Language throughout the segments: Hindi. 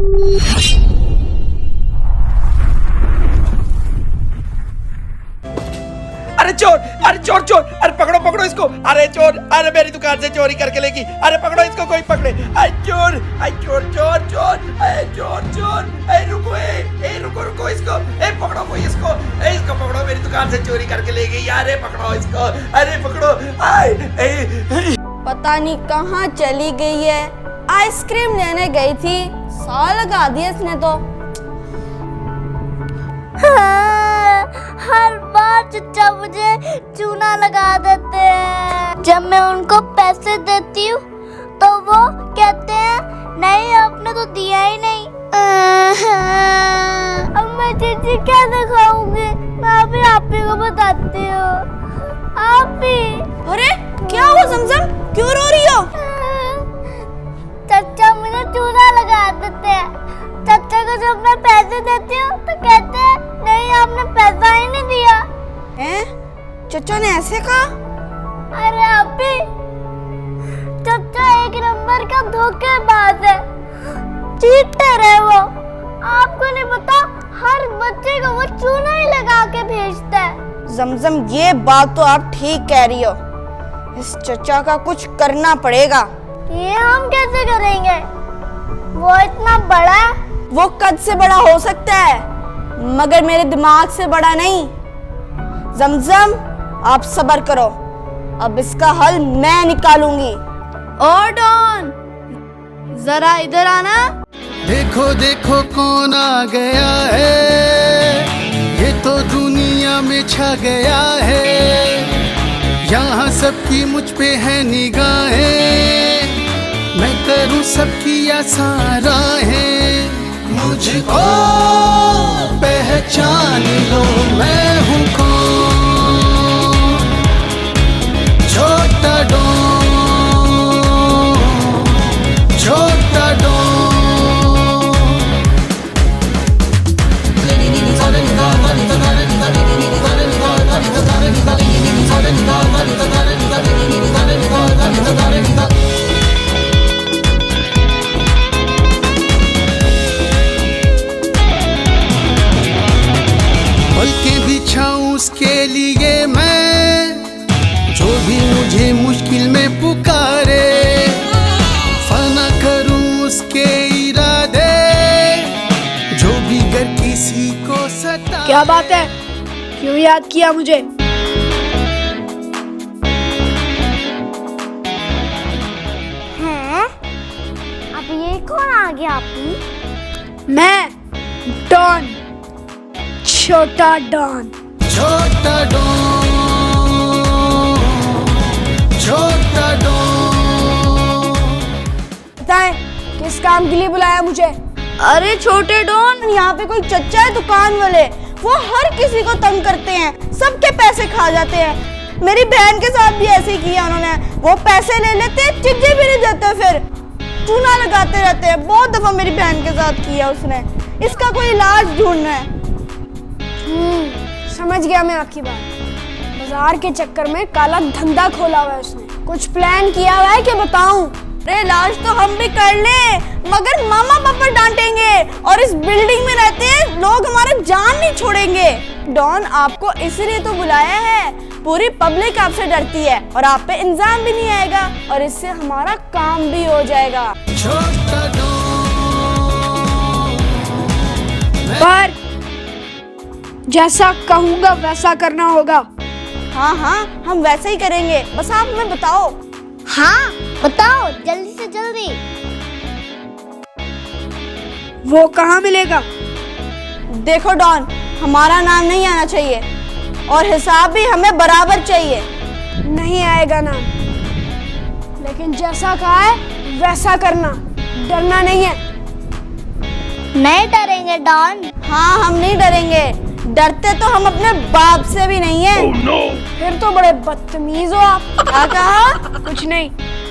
अरे चोर, अरे चोर चोर, अरे पकड़ो पकड़ो इसको, अरे चोर, अरे मेरी दुकान से चोरी करके लेगी, अरे पकड़ो इसको, कोई पकड़े, अरे चोर, अरे चोर चोर चोर, अरे चोर चोर, अरे रुको, ए रुको रुको इसको, ए पकड़ो कोई इसको, ए इसको पकड़ो, मेरी दुकान से चोरी करके ले गई, अरे पकड़ो इसको, अरे पकड़ो, पता नहीं कहाँ चली गई है। आइसक्रीम लेने गई थी, साल लगा दिया इसने तो। हर बार चचा मुझे चूना लगा देते हैं। जब मैं उनको पैसे देती हूँ तो वो कहते हैं नहीं आपने तो दिया ही नहीं। अब मैं चीची क्या दिखाऊंगी? मैं अभी आप ही को बताती हूँ। आप ही। अरे क्या हुआ जमजम, क्यों रो रही हो? चचा मुझे चूना लगा देते हैं। चचा को जब मैं पैसे देती हूँ तो कहते हैं नहीं आपने पैसा ही नहीं दिया। हैं? चचा ने ऐसे कहा? अरे अभी चचा एक नंबर का धोखेबाज है, चीटर है वो। आपको नहीं पता, हर बच्चे को वो चूना ही लगा के भेजता है। जमजम ये बात तो आप ठीक कह रही हो, इस चचा का कुछ करना पड़ेगा। ये हम कैसे करेंगे? वो इतना बड़ा है। वो कद से बड़ा हो सकता है मगर मेरे दिमाग से बड़ा नहीं। जमजम आप सब्र करो, अब इसका हल मैं निकालूंगी। ओ डॉन जरा इधर आना। देखो देखो कौन आ गया है, ये तो दुनिया में छा गया है। यहाँ सबकी मुझ पे है निगाहें, मैं करूँ सबकी आसाराहें। मुझको पहचान लो मैं हूँ कौन, छोटा डॉन, छोटा डॉन। पलकें बिछाऊं उसके लिए मैं, जो भी मुझे मुश्किल में पुकारे। फना करूं उसके इरादे, जो भी गर किसी को सता। क्या बात है, क्यों याद किया मुझे? हैं? अब ये कौन आ गया आपकी? मैं डॉन, छोटा डॉन। छोटा डॉन, छोटा डॉन। बताएं किस काम के लिए बुलाया मुझे? अरे छोटे डॉन, यहाँ पे कोई चचा है दुकान वाले, वो हर किसी को तंग करते हैं, सबके पैसे खा जाते हैं। मेरी बहन के साथ भी ऐसे ही किया उन्होंने, वो पैसे ले लेते हैं, चिज्जे भी नहीं देते, फिर चूना लगाते रहते हैं। बहुत दफा मेरी बहन के साथ किया उसने, इसका कोई इलाज ढूंढना है। समझ गया मैं आपकी बात। बाजार के चक्कर में काला धंधा खोला हुआ है उसने, कुछ प्लान किया हुआ है कि बताऊं? अरे इलाज तो हम भी कर ले, मगर मामा पापा डांटेंगे, और इस बिल्डिंग में रहते हैं लोग, हमारा जान नहीं छोड़ेंगे। डॉन आपको इसलिए तो बुलाया है, पूरी पब्लिक आपसे डरती है और आप पे इंजाम भी नहीं आएगा, और इससे हमारा काम भी हो जाएगा। छोटा डॉन। पर जैसा कहूंगा वैसा करना होगा। हाँ हाँ हम वैसे ही करेंगे, बस आप हमें बताओ। हाँ बताओ, जल्दी से जल्दी। वो कहाँ मिलेगा? देखो डॉन, हमारा नाम नहीं आना चाहिए और हिसाब भी हमें बराबर चाहिए। नहीं आएगा नाम, लेकिन जैसा कहा है वैसा करना, डरना नहीं है। नहीं डरेंगे डॉन। हाँ हम नहीं डरेंगे, डरते तो हम अपने बाप से भी नहीं है। फिर तो बड़े बदतमीज हो आप। क्या कहा? कुछ नहीं,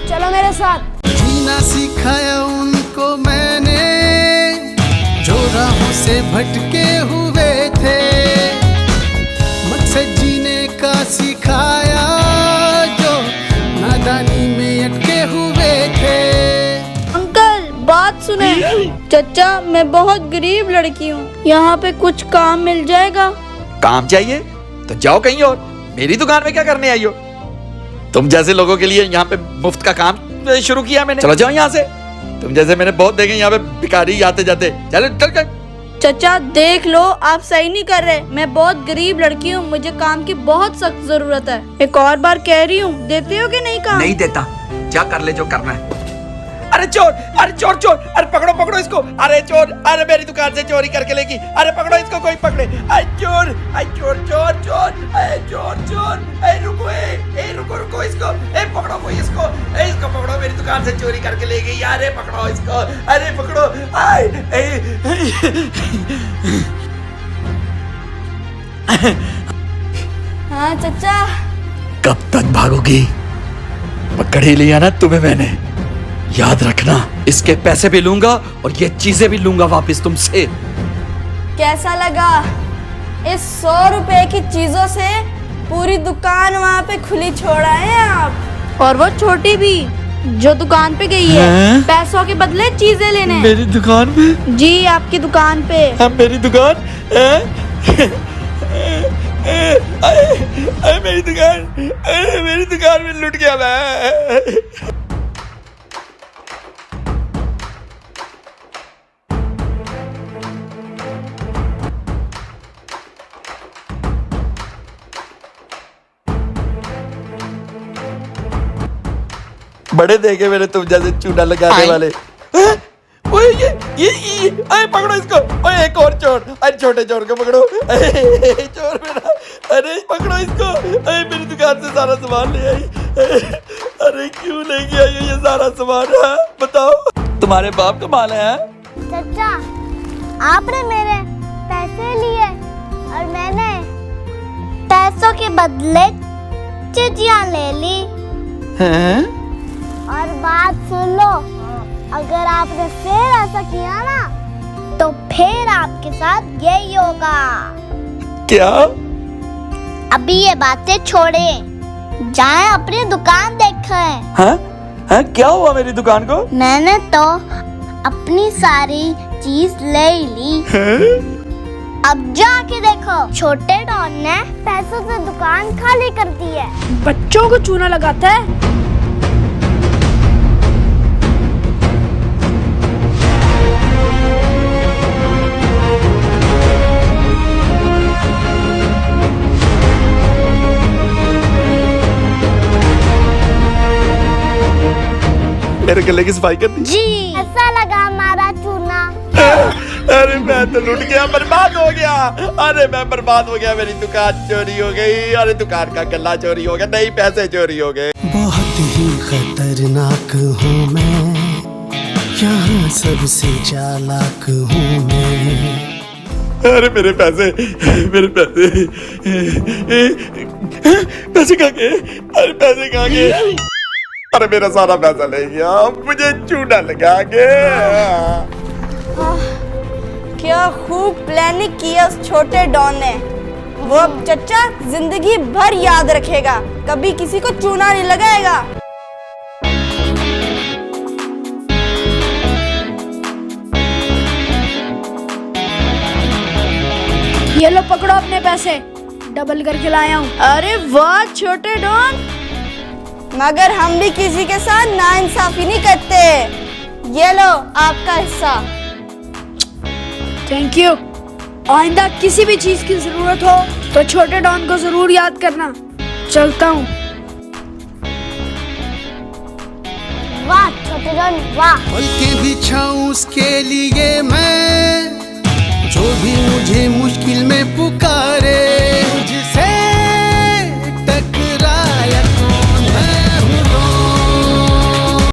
चलो मेरे साथ। जीना सिखाया उनको मैंने, जो राहों से भटके हुए थे। मकसद जीने का सिखाया, जो नादानी में अटके हुए थे। अंकल बात सुने, चाचा मैं बहुत गरीब लड़की हूँ, यहाँ पे कुछ काम मिल जाएगा? काम चाहिए तो जाओ कहीं और, मेरी दुकान में क्या करने आई हो? तुम जैसे लोगों के लिए यहाँ पे मुफ्त का काम शुरू किया मैंने। चलो जाओ यहाँ से, तुम जैसे मैंने बहुत देखे यहाँ पे भिखारी आते जाते। चलो चल चल। चाचा देख लो, आप सही नहीं कर रहे। मैं बहुत गरीब लड़की हूँ, मुझे काम की बहुत सख्त जरूरत है। एक और बार कह रही हूँ, देते हो कि नहीं काम? नहीं देता, जा कर ले जो करना है। अरे चोर, अरे चोर चोर, अरे पकड़ो पकड़ो इसको। अरे चोर, अरे मेरी दुकान से चोरी करके लेगी। अरे पकड़ो इसको, कोई पकड़े। अरे चोर, अरे चोर चोर चोर, अरे चोर चोर, अरे रुको, ए रुको रुको इसको, ए पकड़ो कोई इसको, ए इसको पकड़ो, मेरी दुकान से चोरी करके ले गई। अरे पकड़ो इसको, अरे पकड़ो। हाँ चाचा। कब तक भागोगी? पकड़ ही लिया ना तुम्हें मैंने। याद रखना, इसके पैसे भी लूंगा और ये चीजें भी लूंगा वापस तुमसे। कैसा लगा? इस 100 रुपए की चीजों से पूरी दुकान वहाँ पे खुली छोड़ा है आप, और वो छोटी भी जो दुकान पे गई है पैसों के बदले चीजें लेने। मेरी दुकान पे? जी आपकी दुकान पे। मेरी दुकान? मेरी दुकान में लुट गया मैं। बड़े देखे मैंने तुम जैसे चूना लगाने वाले। ओए ये अरे पकड़ो इसको। ओए एक और चोर, अरे छोटे चोर को पकड़ो। चोर मेरा, अरे पकड़ो इसको। अरे मेरी दुकान से सारा सामान ले आई। अरे क्यों लेके आई ये सारा सामान? बताओ, तुम्हारे बाप का माल है? चाचा आपने मेरे पैसे लिए और मैंने पैसों के बदले चिड़िया ले ली। हैं? और बात सुन लो, अगर आपने फिर ऐसा किया ना तो फिर आपके साथ यही होगा। क्या? अभी ये बातें छोड़े, जाएं अपनी दुकान देखें। हाँ? हाँ क्या हुआ मेरी दुकान को? मैंने तो अपनी सारी चीज ले ली। अब जाके देखो, छोटे डॉन ने पैसों से दुकान खाली कर दी है। बच्चों को चूना लगाता है। मेरे गले की सफाई कर दी। जी ऐसा लगा हमारा चूना। अरे मैं तो लुट गया, बर्बाद हो गया। अरे मैं बर्बाद हो गया, मेरी दुकान चोरी हो गई। अरे दुकान का गला चोरी हो गया, नहीं पैसे चोरी हो गए। बहुत ही खतरनाक हूँ मैं, यहाँ सबसे चालाक हूँ मैं। अरे मेरे पैसे, मेरे पैसे, पैसे कहाँ गए? अरे पैसे कहाँ गए? अरे मेरा सारा पैसा ले गया, मुझे चूना लगा के। क्या खूब प्लानिंग किया उस छोटे डॉन ने। वो अब चचा जिंदगी भर याद रखेगा, कभी किसी को चूना नहीं लगाएगा। ये लो पकड़ो अपने पैसे, डबल करके लाया हूँ। अरे वाह छोटे डॉन, मगर हम भी किसी के साथ नाइंसाफी नहीं करते। ये लो आपका हिस्सा। Thank you. आइंदा किसी भी चीज की जरूरत हो तो छोटे डॉन को जरूर याद करना। चलता हूँ। वाह छोटे डॉन वाह। पलके बिछाऊं उसके लिए मैं, जो भी मुझे मुश्किल में पुकारे।